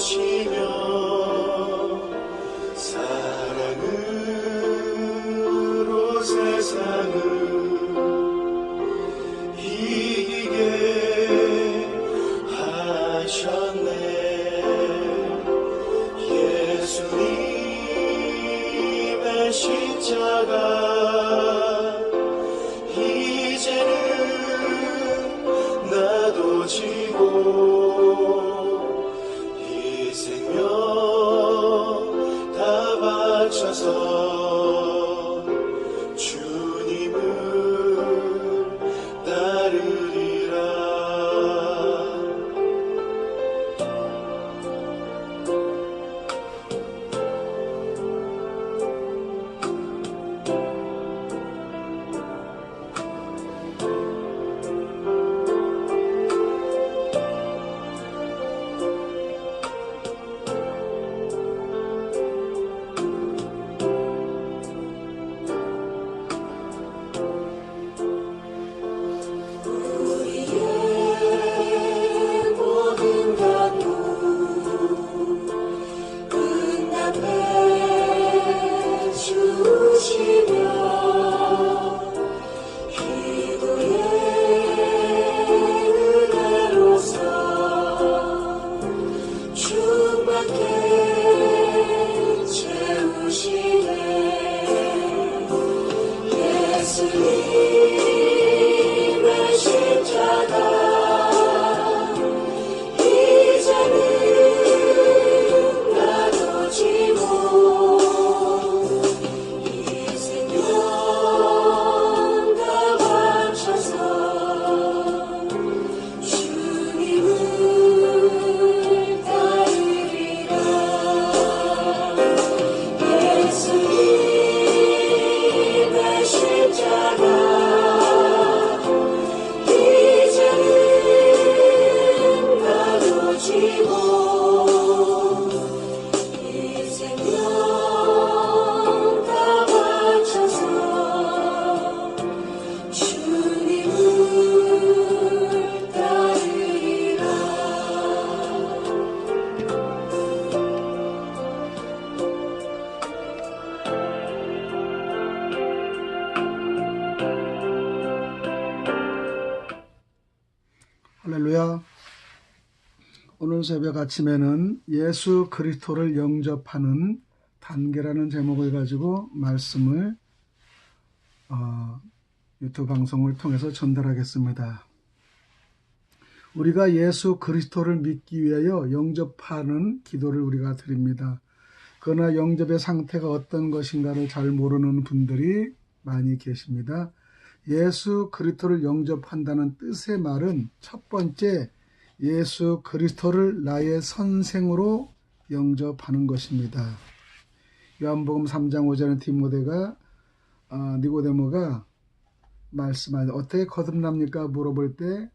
채우시며 사랑으로 세상을 이기게 하셨네. 예수님의 십자가 이제는 나도 지고 이 생명 다 바쳐서 주님을 따르리라. 예수님의 십자가 이제는 나도 지고 이 생명 다 바쳐서 주님을 따르리라. 예수님의 십자가 이제는 나도 지고 이 생명 다 바쳐서 주님을 따르리라. 할렐루야. 오늘 새벽 아침에는 예수 그리스도를 영접하는 단계라는 제목을 가지고 말씀을 유튜브 방송을 통해서 전달하겠습니다. 우리가 예수 그리스도를 믿기 위하여 영접하는 기도를 우리가 드립니다. 그러나 영접의 상태가 어떤 것인가를 잘 모르는 분들이 많이 계십니다. 예수 그리스도를 영접한다는 뜻의 말은 첫 번째 예수 그리스도를 나의 선생으로 영접하는 것입니다. 요한복음 3장 5절에 니고데모가 말씀하되 어떻게 거듭납니까? 물어볼 때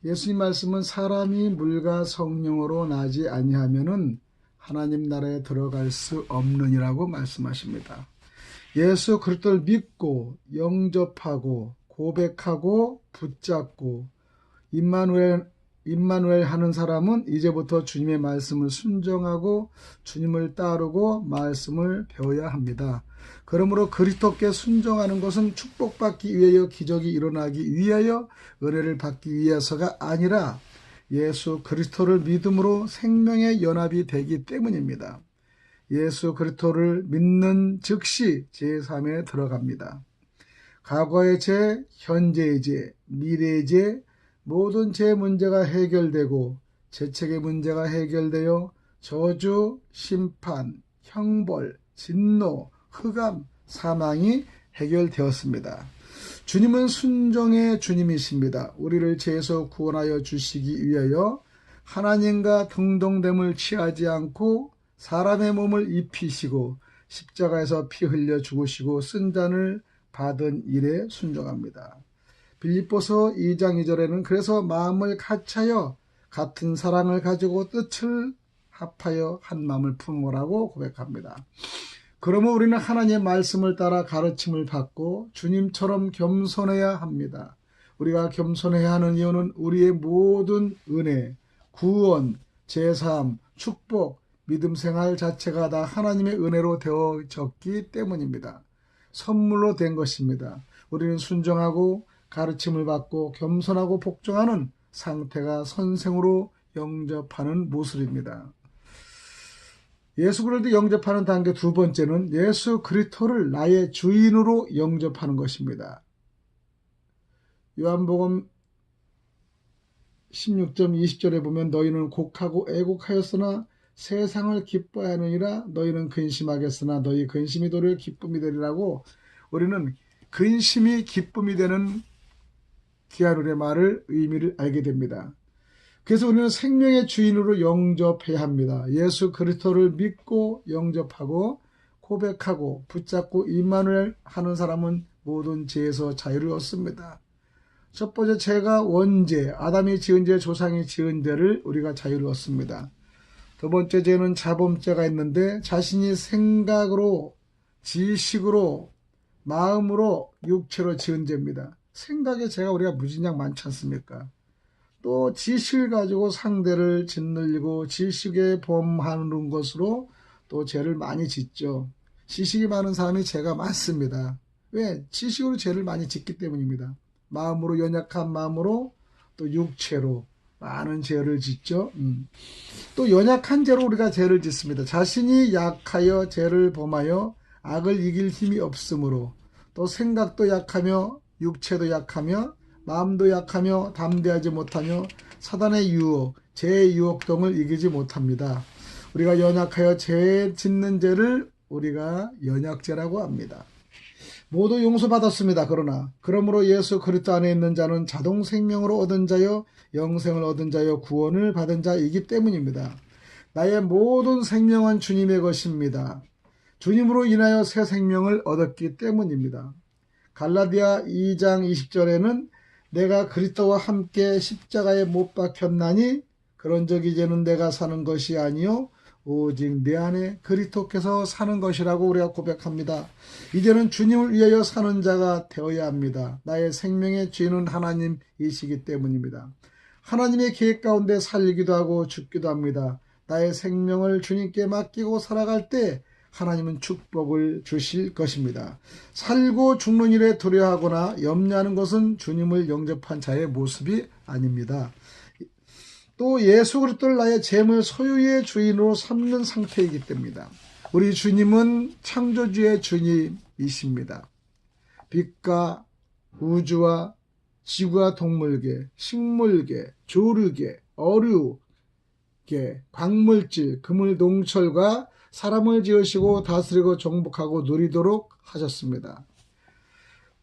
예수님 말씀은 사람이 물과 성령으로 나지 아니하면은 하나님 나라에 들어갈 수 없느니라고 말씀하십니다. 예수 그리스도를 믿고 영접하고 고백하고 붙잡고 임마누엘 하는 사람은 이제부터 주님의 말씀을 순종하고 주님을 따르고 말씀을 배워야 합니다. 그러므로 그리스도께 순종하는 것은 축복받기 위하여 기적이 일어나기 위하여 은혜를 받기 위해서가 아니라 예수 그리스도를 믿음으로 생명의 연합이 되기 때문입니다. 예수 그리스도를 믿는 즉시 제3에 들어갑니다. 과거의 죄, 현재의 죄, 미래의 죄, 모든 죄 문제가 해결되고 죄책의 문제가 해결되어 저주, 심판, 형벌, 진노, 흑암, 사망이 해결되었습니다. 주님은 순종의 주님이십니다. 우리를 죄에서 구원하여 주시기 위하여 하나님과 동등됨을 취하지 않고 사람의 몸을 입히시고 십자가에서 피 흘려 죽으시고 쓴잔을 받은 일에 순종합니다. 빌립보서 2장 2절에는 그래서 마음을 같이하여 같은 사랑을 가지고 뜻을 합하여 한 마음을 품으라고 고백합니다. 그러면 우리는 하나님의 말씀을 따라 가르침을 받고 주님처럼 겸손해야 합니다. 우리가 겸손해야 하는 이유는 우리의 모든 은혜, 구원, 제사함, 축복, 믿음 생활 자체가 다 하나님의 은혜로 되어졌기 때문입니다. 선물로 된 것입니다. 우리는 순종하고 가르침을 받고 겸손하고 복종하는 상태가 선생으로 영접하는 모습입니다. 예수 그리스도를 영접하는 단계 두 번째는 예수 그리스도를 나의 주인으로 영접하는 것입니다. 요한복음 16장 20절에 보면 너희는 곡하고 애곡하였으나 세상을 기뻐하느니라 너희는 근심하겠으나 너희 근심이 도리어 기쁨이 되리라고 우리는 근심이 기쁨이 되는 기하룰의 말을 의미를 알게 됩니다. 그래서 우리는 생명의 주인으로 영접해야 합니다. 예수 그리스도를 믿고 영접하고 고백하고 붙잡고 임마누엘 하는 사람은 모든 죄에서 자유를 얻습니다. 첫 번째 죄가 원죄, 아담이 지은 죄, 조상이 지은 죄를 우리가 자유를 얻습니다. 두 번째 죄는 자범죄가 있는데 자신이 생각으로, 지식으로, 마음으로, 육체로 지은 죄입니다. 생각의 죄가 우리가 무진장 많지 않습니까? 또 지식을 가지고 상대를 짓눌리고 지식에 범하는 것으로 또 죄를 많이 짓죠. 지식이 많은 사람이 죄가 많습니다. 왜? 지식으로 죄를 많이 짓기 때문입니다. 마음으로, 연약한 마음으로 또 육체로 많은 죄를 짓죠. 또 연약한 죄로 우리가 죄를 짓습니다. 자신이 약하여 죄를 범하여 악을 이길 힘이 없으므로 또 생각도 약하며 육체도 약하며 마음도 약하며 담대하지 못하며 사단의 유혹, 죄의 유혹 등을 이기지 못합니다. 우리가 연약하여 죄 짓는 죄를 우리가 연약죄라고 합니다. 모두 용서받았습니다. 그러므로 예수 그리스도 안에 있는 자는 자동 생명으로 얻은 자요 영생을 얻은 자요 구원을 받은 자이기 때문입니다. 나의 모든 생명은 주님의 것입니다. 주님으로 인하여 새 생명을 얻었기 때문입니다. 갈라디아 2장 20절에는 내가 그리스도와 함께 십자가에 못 박혔나니 그런즉 이제는 내가 사는 것이 아니요 오직 내 안에 그리스도께서 사는 것이라고 우리가 고백합니다. 이제는 주님을 위하여 사는 자가 되어야 합니다. 나의 생명의 주인은 하나님이시기 때문입니다. 하나님의 계획 가운데 살기도 하고 죽기도 합니다. 나의 생명을 주님께 맡기고 살아갈 때 하나님은 축복을 주실 것입니다. 살고 죽는 일에 두려워하거나 염려하는 것은 주님을 영접한 자의 모습이 아닙니다. 또 예수 그리스도를 나의 재물 소유의 주인으로 삼는 상태이기 때문입니다. 우리 주님은 창조주의 주님이십니다. 빛과 우주와 지구와 동물계, 식물계, 조류계, 어류계, 광물질, 그물 동철과 사람을 지으시고 다스리고 정복하고 누리도록 하셨습니다.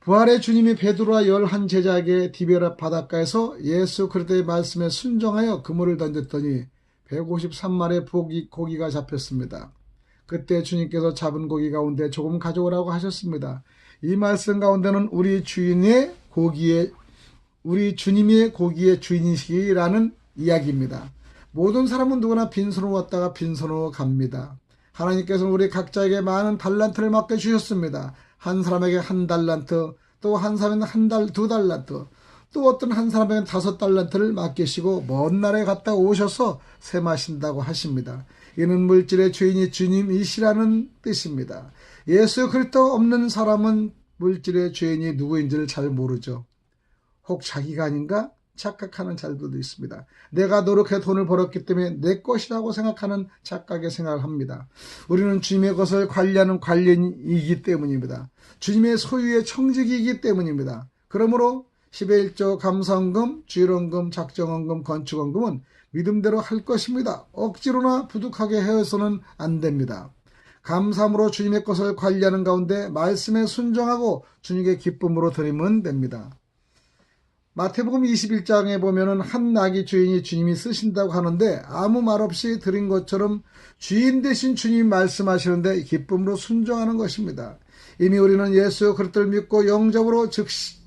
부활의 주님이 베드로와 11 제자에게 디베라 바닷가에서 예수 그리스도의 말씀에 순종하여 그물을 던졌더니 153마리의 고기가 잡혔습니다. 그때 주님께서 잡은 고기 가운데 조금 가져오라고 하셨습니다. 이 말씀 가운데는 우리 주님의 고기의 주인이시라는 이야기입니다. 모든 사람은 누구나 빈손으로 왔다가 빈손으로 갑니다. 하나님께서는 우리 각자에게 많은 달란트를 맡겨주셨습니다. 한 사람에게 1달란트, 또 한 사람에게 2달란트, 또 어떤 한 사람에게는 5달란트를 맡기시고 먼 나라에 갔다 오셔서 세마신다고 하십니다. 이는 물질의 주인이 주님이시라는 뜻입니다. 예수 그리스도 없는 사람은 물질의 주인이 누구인지를 잘 모르죠. 혹 자기가 아닌가 착각하는 자들도 있습니다. 내가 노력해 돈을 벌었기 때문에 내 것이라고 생각하는 착각의 생각을 합니다. 우리는 주님의 것을 관리하는 관리인이기 때문입니다. 주님의 소유의 청직이기 때문입니다. 그러므로 10의 1조 감사헌금, 주일헌금, 작정헌금, 건축헌금은 믿음대로 할 것입니다. 억지로나 부득하게 해서는 안 됩니다. 감사함으로 주님의 것을 관리하는 가운데 말씀에 순종하고 주님의 기쁨으로 드리면 됩니다. 마태복음 21장에 보면은 한 나귀 주인이 주님이 쓰신다고 하는데 아무 말 없이 드린 것처럼 주인 대신 주님이 말씀하시는데 기쁨으로 순종하는 것입니다. 이미 우리는 예수 그리스도를 믿고 영접으로 즉시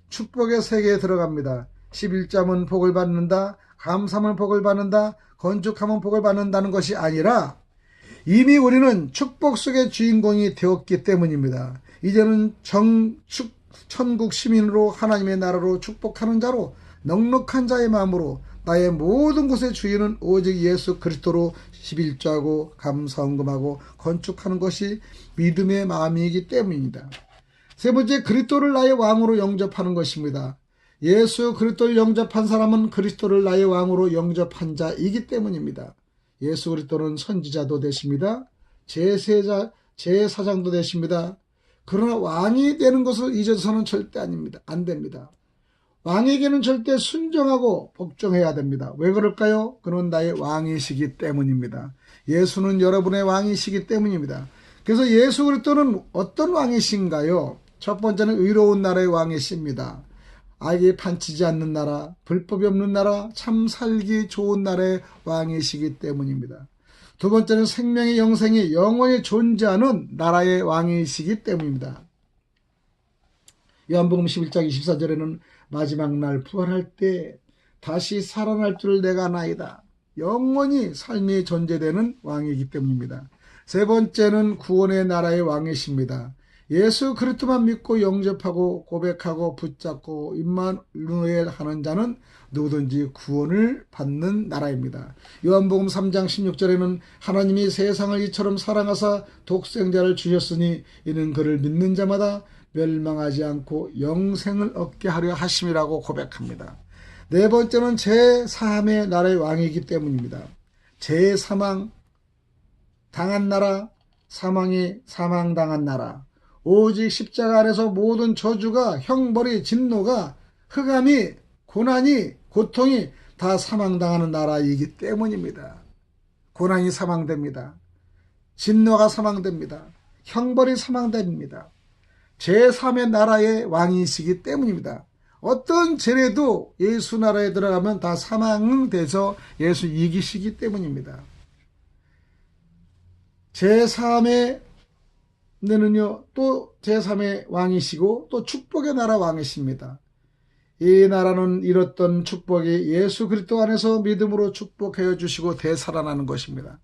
축복의 세계에 들어갑니다. 11잠은 복을 받는다, 감사함은 복을 받는다, 건축하면 복을 받는다는 것이 아니라 이미 우리는 축복 속의 주인공이 되었기 때문입니다. 이제는 천국 시민으로 하나님의 나라로 축복하는 자로 넉넉한 자의 마음으로 나의 모든 것의 주인은 오직 예수 그리스도로 11조하고 감사헌금하고 건축하는 것이 믿음의 마음이기 때문입니다. 세 번째, 그리스도를 나의 왕으로 영접하는 것입니다. 예수 그리스도를 영접한 사람은 그리스도를 나의 왕으로 영접한 자이기 때문입니다. 예수 그리스도는 선지자도 되십니다. 제사장도 되십니다. 그러나 왕이 되는 것을 잊어서는 절대 안 됩니다. 왕에게는 절대 순종하고 복종해야 됩니다. 왜 그럴까요? 그는 나의 왕이시기 때문입니다. 예수는 여러분의 왕이시기 때문입니다. 그래서 예수 그리스도는 어떤 왕이신가요? 첫 번째는 의로운 나라의 왕이십니다. 악이 판치지 않는 나라, 불법이 없는 나라, 참 살기 좋은 나라의 왕이시기 때문입니다. 두 번째는 생명의 영생이 영원히 존재하는 나라의 왕이시기 때문입니다. 요한복음 11장 24절에는 마지막 날 부활할 때 다시 살아날 줄 내가 아나이다. 영원히 삶이 존재되는 왕이기 때문입니다. 세 번째는 구원의 나라의 왕이십니다. 예수 그리스도만 믿고 영접하고 고백하고 붙잡고 임마누엘 하는 자는 누구든지 구원을 받는 나라입니다. 요한복음 3장 16절에는 하나님이 세상을 이처럼 사랑하사 독생자를 주셨으니 이는 그를 믿는 자마다 멸망하지 않고 영생을 얻게 하려 하심이라고 고백합니다. 네 번째는 제3의 나라의 왕이기 때문입니다. 제3왕 당한 나라, 사망당한 나라, 오직 십자가 안에서 모든 저주가, 형벌이, 진노가, 흑암이, 고난이, 고통이 다 사망당하는 나라이기 때문입니다. 고난이 사망됩니다. 진노가 사망됩니다. 형벌이 사망됩니다. 제3의 나라의 왕이시기 때문입니다. 어떤 죄라도 예수 나라에 들어가면 다 사망돼서 예수 이기시기 때문입니다. 제3의 는요, 또 제3의 왕이시고 또 축복의 나라 왕이십니다. 이 나라는 잃었던 축복이 예수 그리스도 안에서 믿음으로 축복하여 주시고 되살아나는 것입니다.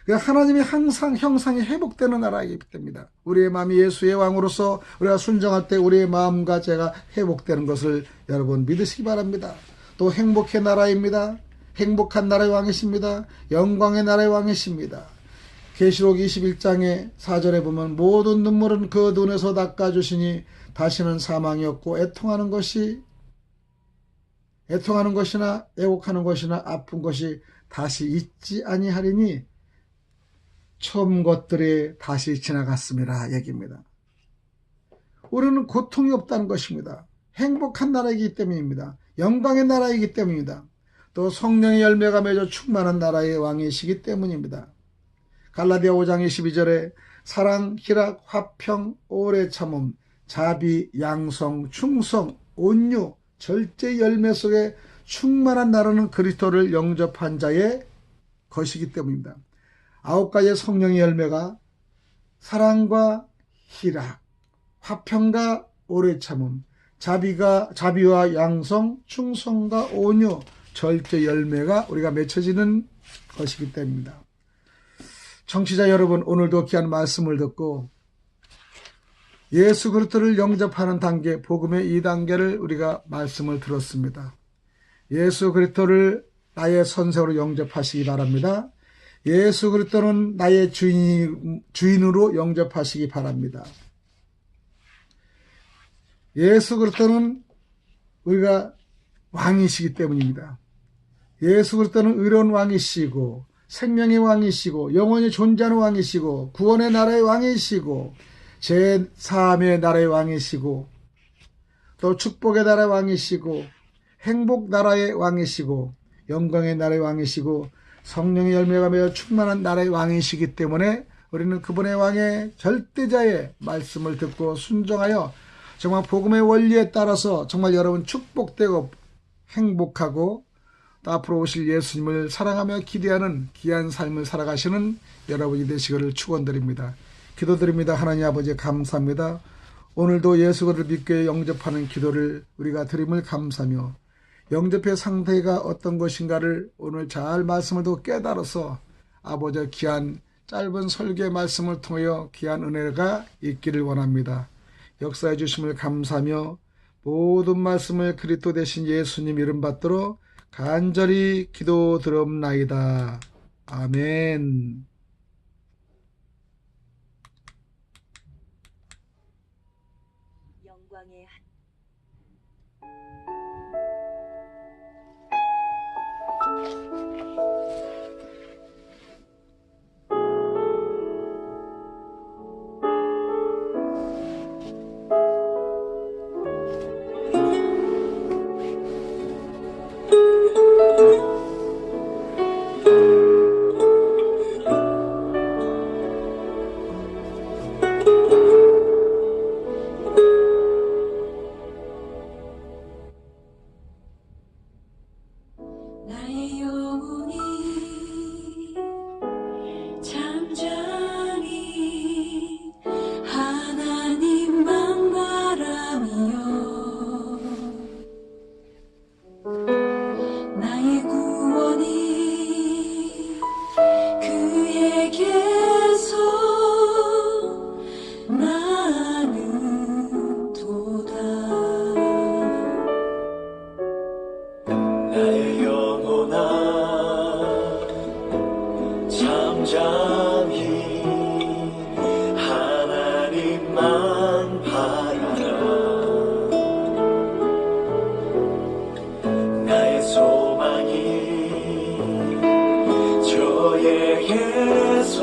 하나님이 항상 형상이 회복되는 나라이기 때문입니다. 우리의 마음이 예수의 왕으로서 우리가 순종할 때 우리의 마음과 죄가 회복되는 것을 여러분 믿으시기 바랍니다. 또 행복의 나라입니다. 행복한 나라의 왕이십니다. 영광의 나라의 왕이십니다. 계시록 21장의 4절에 보면 모든 눈물은 그 눈에서 닦아주시니 다시는 사망이 없고 애통하는 것이나 애곡하는 것이나 아픈 것이 다시 있지 아니하리니 처음 것들이 다시 지나갔음이라 얘기입니다. 우리는 고통이 없다는 것입니다. 행복한 나라이기 때문입니다. 영광의 나라이기 때문입니다. 또 성령의 열매가 맺어 충만한 나라의 왕이시기 때문입니다. 갈라디아 5장 22절에 사랑, 희락, 화평, 오래 참음, 자비, 양성, 충성, 온유, 절제 열매 속에 충만한 나라는 그리스도를 영접한 자의 것이기 때문입니다. 9가지의 성령의 열매가 사랑과 희락, 화평과 오래 참음, 자비와 양성, 충성과 온유, 절제 열매가 우리가 맺혀지는 것이기 때문입니다. 청취자 여러분, 오늘도 귀한 말씀을 듣고 예수 그리스도를 영접하는 단계, 복음의 2단계를 우리가 말씀을 들었습니다. 예수 그리스도를 나의 선생으로 영접하시기 바랍니다. 예수 그리스도는 나의 주인으로 영접하시기 바랍니다. 예수 그리스도는 우리가 왕이시기 때문입니다. 예수 그리스도는 의로운 왕이시고 생명의 왕이시고 영원히 존재하는 왕이시고 구원의 나라의 왕이시고 제3의 나라의 왕이시고 또 축복의 나라의 왕이시고 행복 나라의 왕이시고 영광의 나라의 왕이시고 성령의 열매가 맺어 충만한 나라의 왕이시기 때문에 우리는 그분의 왕의 절대자의 말씀을 듣고 순종하여 정말 복음의 원리에 따라서 정말 여러분 축복되고 행복하고 또 앞으로 오실 예수님을 사랑하며 기대하는 귀한 삶을 살아가시는 여러분이 되시기를 축원드립니다. 기도드립니다. 하나님 아버지 감사합니다. 오늘도 예수 그리스도를 믿게 영접하는 기도를 우리가 드림을 감사하며 영접의 상태가 어떤 것인가를 오늘 잘 말씀을 듣고 깨달아서 아버지 귀한 짧은 설교의 말씀을 통하여 귀한 은혜가 있기를 원합니다. 역사해 주심을 감사하며 모든 말씀을 그리스도 되신 예수님 이름 받들어 간절히 기도드옵나이다. 아멘. 영광의 나의 영혼이 잠잠히 하나님만 바라며 나의 구원이 그에게서 나는 도다. 나의 영혼아 잠잠히 하나님만 바라라. 나의 소망이 저에게서